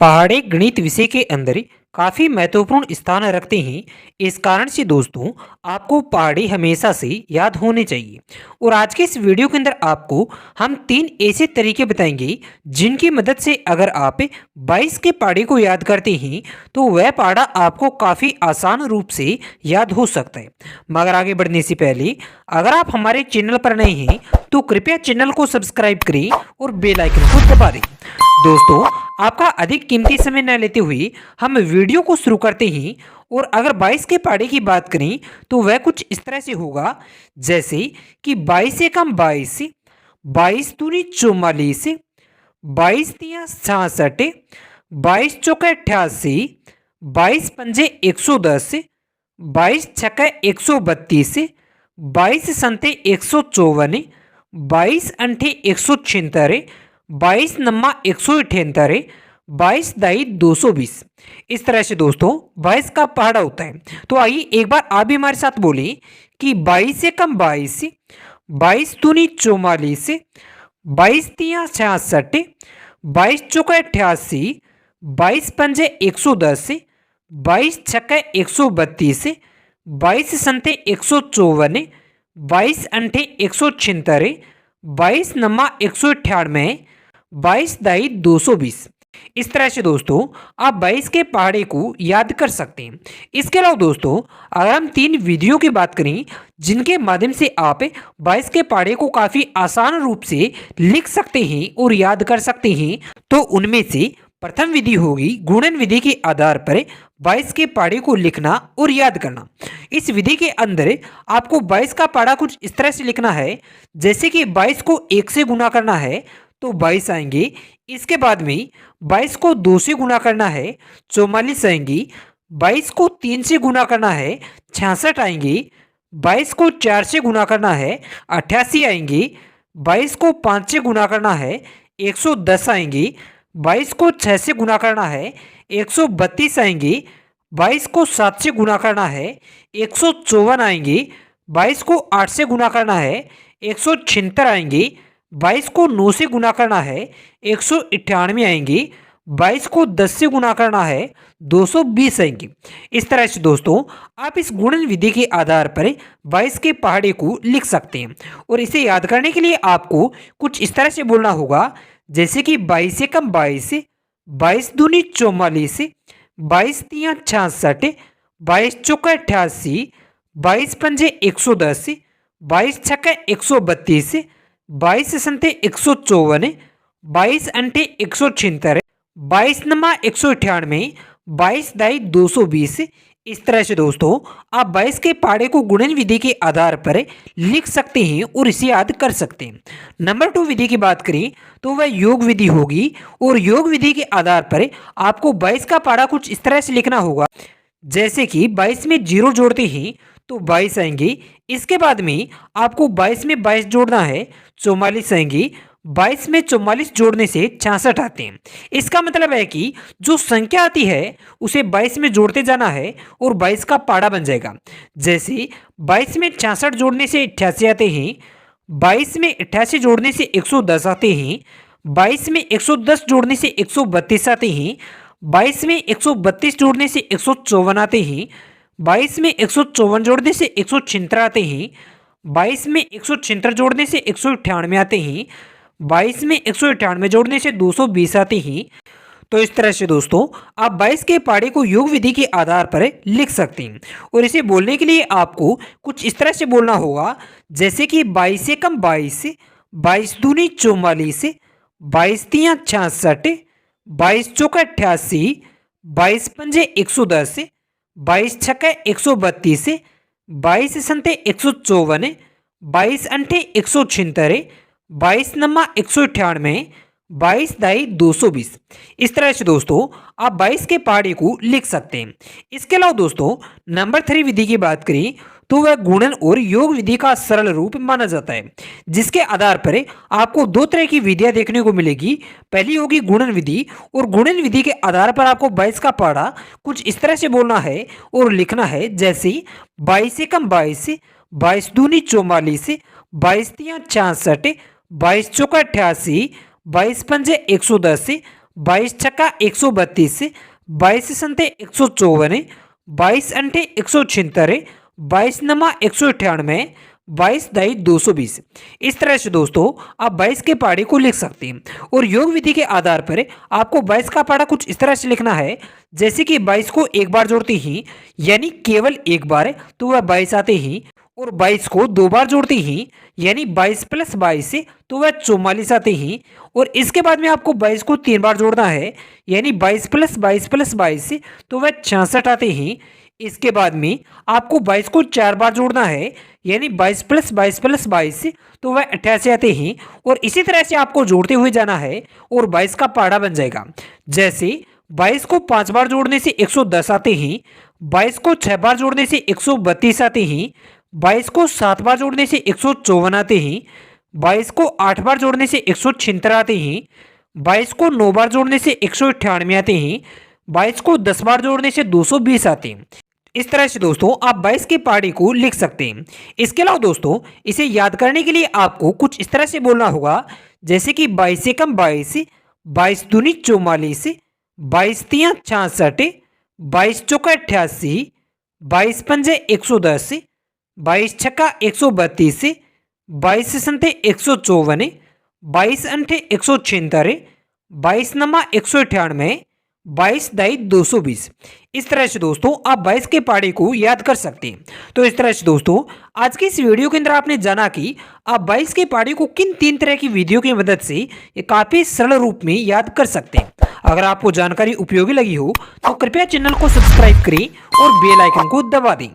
पहाड़ी गणित विषय के अंदर काफ़ी महत्वपूर्ण स्थान रखते हैं। इस कारण से दोस्तों आपको पहाड़ी हमेशा से याद होने चाहिए। और आज के इस वीडियो के अंदर आपको हम 3 ऐसे तरीके बताएंगे जिनकी मदद से अगर आप 22 के पहाड़ी को याद करते हैं तो वह पहाड़ा आपको काफ़ी आसान रूप से याद हो सकता है। मगर आगे बढ़ने से पहले अगर आप हमारे चैनल पर नए हैं तो कृपया चैनल को सब्सक्राइब करें और बेल आइकन को दबा दें। दोस्तों आपका अधिक कीमती समय न लेते हुए हम वीडियो को शुरू करते हैं। और अगर 22 के पहाड़े की बात करें तो वह कुछ इस तरह से होगा, जैसे कि 22 एकम 22, 22 दूनी 44, 22 तिया 66, 22 चौके 88, 22 पंजे 110, 22 छक्के 132, 22 संते 154, 22 अंठे 176, 22 नम्मा 178, 22 दाई 220। इस तरह से दोस्तों 22 का पहाड़ा होता है। तो आइए एक बार आप भी हमारे साथ बोले कि 22 एकम 22, 22 दूनी 44, 22 तिया 66, 22 चौके 88, 22 पंजे 110, 22 छक्के 132, 22 संते 154, 22 अंठे 176, 22 नम्मा 198, 22 दाई 220। इस तरह से दोस्तों आप 22 के पहाड़े को याद कर सकते हैं। इसके अलावा दोस्तों अगर हम 3 विधियों की बात करें जिनके माध्यम से आप 22 के पहाड़े को काफ़ी आसान रूप से लिख सकते हैं और याद कर सकते हैं, तो उनमें से प्रथम विधि होगी गुणन विधि के आधार पर 22 के पहाड़े को लिखना और याद करना। इस विधि के अंदर आपको 22 का पहाड़ा कुछ इस तरह से लिखना है, जैसे कि 22 को 1 से गुना करना है तो 22 आएंगे। इसके बाद में 22 को 2 से गुना करना है 44 आएंगी। 22 को 3 से गुना करना है 66 आएंगे। 22 को 4 से गुना करना है 88 आएंगे। 22 को 5 से गुना करना है 110 आएंगे। 22 को 6 से गुना करना है 132 आएंगे। 22 को 7 से गुना करना है 154 आएंगे। 22 को 8 से गुना करना है 176 आएंगे। 22 को 9 से गुना करना है 198 आएंगे। 22 को 10 से गुना करना है 220 आएंगे। इस तरह से दोस्तों आप इस गुणन विधि के आधार पर 22 के पहाड़े को लिख सकते हैं। और इसे याद करने के लिए आपको कुछ इस तरह से बोलना होगा, जैसे कि 22 एकम 22, 22 दूनी 44, 22 तिया 66, 22 चौका 88, 22 पंजे 110, 22 छक्के 132, 22 संते 154, 22 अंठे 176, 22 नम्मा 198, 22 दाई 220। इस तरह से दोस्तों आप 22 के पहाड़े को गुणन विधि के आधार पर लिख सकते हैं और इसे याद कर सकते हैं। नंबर 2 विधि की बात करें तो वह योग विधि होगी। और योग विधि के आधार पर आपको 22 का पहाड़ा कुछ इस तरह से लिखना होगा, जैसे कि 22 में 0 जोड़ते हैं तो 22 आएंगे। इसके बाद में आपको 22 में 22 जोड़ना है 44 आएंगे। 22 में 44 जोड़ने से 66 आते हैं। इसका मतलब है कि जो संख्या आती है उसे 22 में जोड़ते जाना है और 22 का पहाड़ा बन जाएगा। जैसे 22 में 66 जोड़ने से 88 आते हैं। 22 में 88 जोड़ने से 110 आते हैं। 22 में 110 जोड़ने से 132 आते हैं। 22 में 132 जोड़ने से 154 आते हैं। 22 में 154 जोड़ने से 176 आते हैं। 22 में 176 जोड़ने से 198 आते हैं। 22 में 198 जोड़ने से 220 आते हैं। तो इस तरह से दोस्तों आप 22 के पहाड़े को योग विधि के आधार पर लिख सकते हैं। और इसे बोलने के लिए आपको कुछ इस तरह से बोलना होगा, जैसे कि 22 एकम 22, 22 दूनी 44, 22 तिया 66, 22 चौका 88, 22 पंजे 110, 22 छक्के 132, 22 संते 154, 22 अंठे 176, 22 नम्मा 198, 22 दाई 220। इस तरह से दोस्तों आप 22 के पहाड़े को लिख सकते हैं। इसके अलावा दोस्तों नंबर 3 विधि की बात करें तो वह गुणन और योग विधि का सरल रूप माना जाता है, जिसके आधार पर आपको 2 तरह की विधियां देखने को मिलेगी। पहली होगी गुणन विधि। और गुणन विधि के आधार पर आपको 22 का पहाड़ा कुछ इस तरह से बोलना है और लिखना है, जैसे 22 एकम 22, 22 दूनी 44, 22 तिया 66, 22 चौका 88, 22 पंजे 110, 22 छक्का 132, 22 संते 154, 22 अंठे 176, 22 नमा 198, 22 दाई 220। इस तरह से दोस्तों आप 22 के पहाड़े को लिख सकते हैं और योग विधि के आधार पर आपको 22 का पहाड़ा कुछ इस तरह से लिखना है, जैसे कि 22 को एक बार जोड़ते ही यानी केवल एक बार तो वह 22 आते ही, और 22 को दो बार जोड़ते ही यानी 22 + 22 तो वह 44 आते ही, और इसके बाद में आपको 22 को तीन बार जोड़ना है यानी 22 + 22 + 22 तो वह 66 आते ही। इसके बाद में आपको 22 को चार बार जोड़ना है यानी 22 + 22 + 22 तो वह 88 आते ही, और इसी तरह से आपको जोड़ते हुए जाना है और 22 का पहाड़ा बन जाएगा। जैसे 22 को पांच बार जोड़ने से 110 आते ही, 22 को छह बार जोड़ने से 132 आते ही, 22 को सात बार जोड़ने से 154 आते ही, 22 को आठ बार जोड़ने से 176 आते ही, 22 को नौ बार जोड़ने से 198 आते ही, 22 को 10 बार जोड़ने से 220 आते हैं। इस तरह से दोस्तों आप 22 के पहाड़े को लिख सकते हैं। इसके अलावा दोस्तों इसे याद करने के लिए आपको कुछ इस तरह से बोलना होगा, जैसे कि 22 से कम 22, 22 दूनी 44, 22 तियां 66, 22 चौका 88, 22 पंजे 110, 22 छक्का 132, 22 संते 154, 22 अंठे 176, 22 नमा 198, 22 दाई 220। इस तरह से दोस्तों आप 22 के पहाड़े को याद कर सकते हैं। तो इस तरह से दोस्तों आज की इस वीडियो के अंदर आपने जाना कि आप 22 के पहाड़े को किन तीन तरह की विधियों की मदद से ये काफी सरल रूप में याद कर सकते हैं। अगर आपको जानकारी उपयोगी लगी हो तो कृपया चैनल को सब्सक्राइब करें और बेल आइकन को दबा दें।